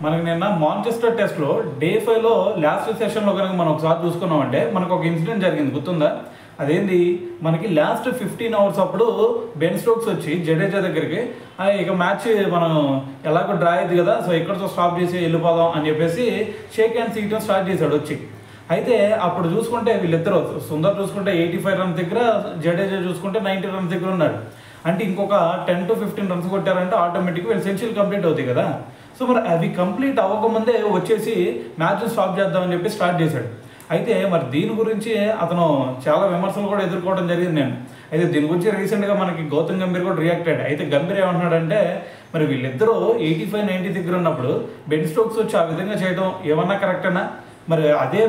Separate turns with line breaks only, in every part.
మనకి నిన్న మాంచెస్టర్ టెస్ట్లో డే 5లో లాస్ట్ సెషన్లో కనుక మనం ఒకసారి చూసుకున్నామంటే మనకు ఒక ఇన్సిడెంట్ జరిగింది, గుర్తుందా? అదేంటి, మనకి లాస్ట్ 15 అవర్స్ అప్పుడు బెన్ స్టోక్స్ వచ్చి జడేజా దగ్గరికి ఇక మ్యాచ్ మనం ఎలాగో డ్రా అయింది కదా, సో ఇక్కడితో స్టాప్ చేసి వెళ్ళిపోదాం అని చెప్పేసి షేక్ హ్యాండ్స్ ఇవ్వడం స్టార్ట్ చేశాడు వచ్చి. అయితే అప్పుడు చూసుకుంటే వీళ్ళిద్దరు, సుందర్ చూసుకుంటే 85 రన్స్ దగ్గర, జడేజా చూసుకుంటే 90 రన్స్ దగ్గర ఉన్నాడు. అంటే ఇంకొక 10 to 15 రన్స్ కొట్టారంటే ఆటోమేటిక్గా వీళ్ళు సెంచరీ కంప్లీట్ అవుతాయి కదా. సో మరి అవి కంప్లీట్ అవ్వకముందే వచ్చేసి మ్యాచ్ స్టాప్ చేద్దామని చెప్పి స్టార్ట్ చేశాడు. అయితే మరి దీని గురించి అతను చాలా విమర్శలు కూడా ఎదుర్కోవడం జరిగింది నేను. అయితే దీని గురించి రీసెంట్గా మనకి గౌతమ్ గంభీర్ కూడా రియాక్ట్ అయ్యాడు. అయితే గంభీర్ ఏమంటున్నాడంటే, మరి వీళ్ళిద్దరూ 85-90 దగ్గర ఉన్నప్పుడు బెన్ స్టోక్స్ వచ్చి ఆ విధంగా చేయడం ఏమన్నా కరెక్టేనా? మరి అదే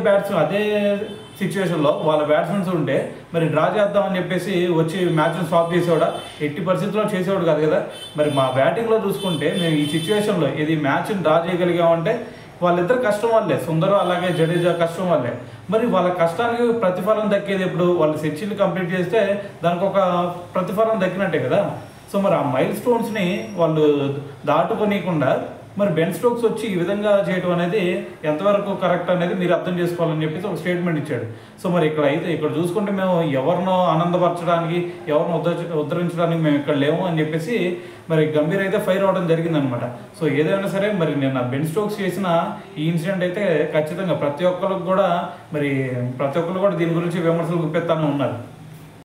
సిచ్యువేషన్లో వాళ్ళ బ్యాట్స్మెన్స్ ఉంటే మరి డ్రా చేద్దామని చెప్పేసి వచ్చి మ్యాచ్ను స్టాప్ చేసేవాడా? ఎట్టి పరిస్థితుల్లో చేసేవాడు కాదు కదా. మరి మా బ్యాటింగ్లో చూసుకుంటే మేము ఈ సిచ్యువేషన్లో ఇది మ్యాచ్ని డ్రా చేయగలిగామంటే వాళ్ళిద్దరు కష్టం వల్లే, సుందర్ అలాగే జడేజా కష్టం వల్లే. మరి వాళ్ళ కష్టానికి ప్రతిఫలం దక్కేది ఎప్పుడు? వాళ్ళు సెంచరీలు కంప్లీట్ చేస్తే దానికి ఒక ప్రతిఫలం దక్కినట్టే కదా. సో మరి ఆ మైల్ స్టోన్స్ని వాళ్ళు దాటుకోనీయకుండా మరి బెన్ స్టోక్స్ వచ్చి ఈ విధంగా చేయడం అనేది ఎంతవరకు కరెక్ట్ అనేది మీరు అర్థం చేసుకోవాలని చెప్పేసి ఒక స్టేట్మెంట్ ఇచ్చాడు. సో మరి ఇక్కడ చూసుకుంటే మేము ఎవరినో ఆనందపరచడానికి, ఎవరినో ఉద్ధరించడానికి మేము ఇక్కడ లేము అని చెప్పేసి మరి గంభీర్ అయితే ఫైర్ అవడం జరిగిందనమాట. సో ఏదైనా సరే మరి నిన్న బెన్ స్టోక్స్ చేసిన ఈ ఇన్సిడెంట్ అయితే ఖచ్చితంగా ప్రతి ఒక్కరు కూడా దీని గురించి విమర్శలు గుప్పెత్తానే ఉన్నారు.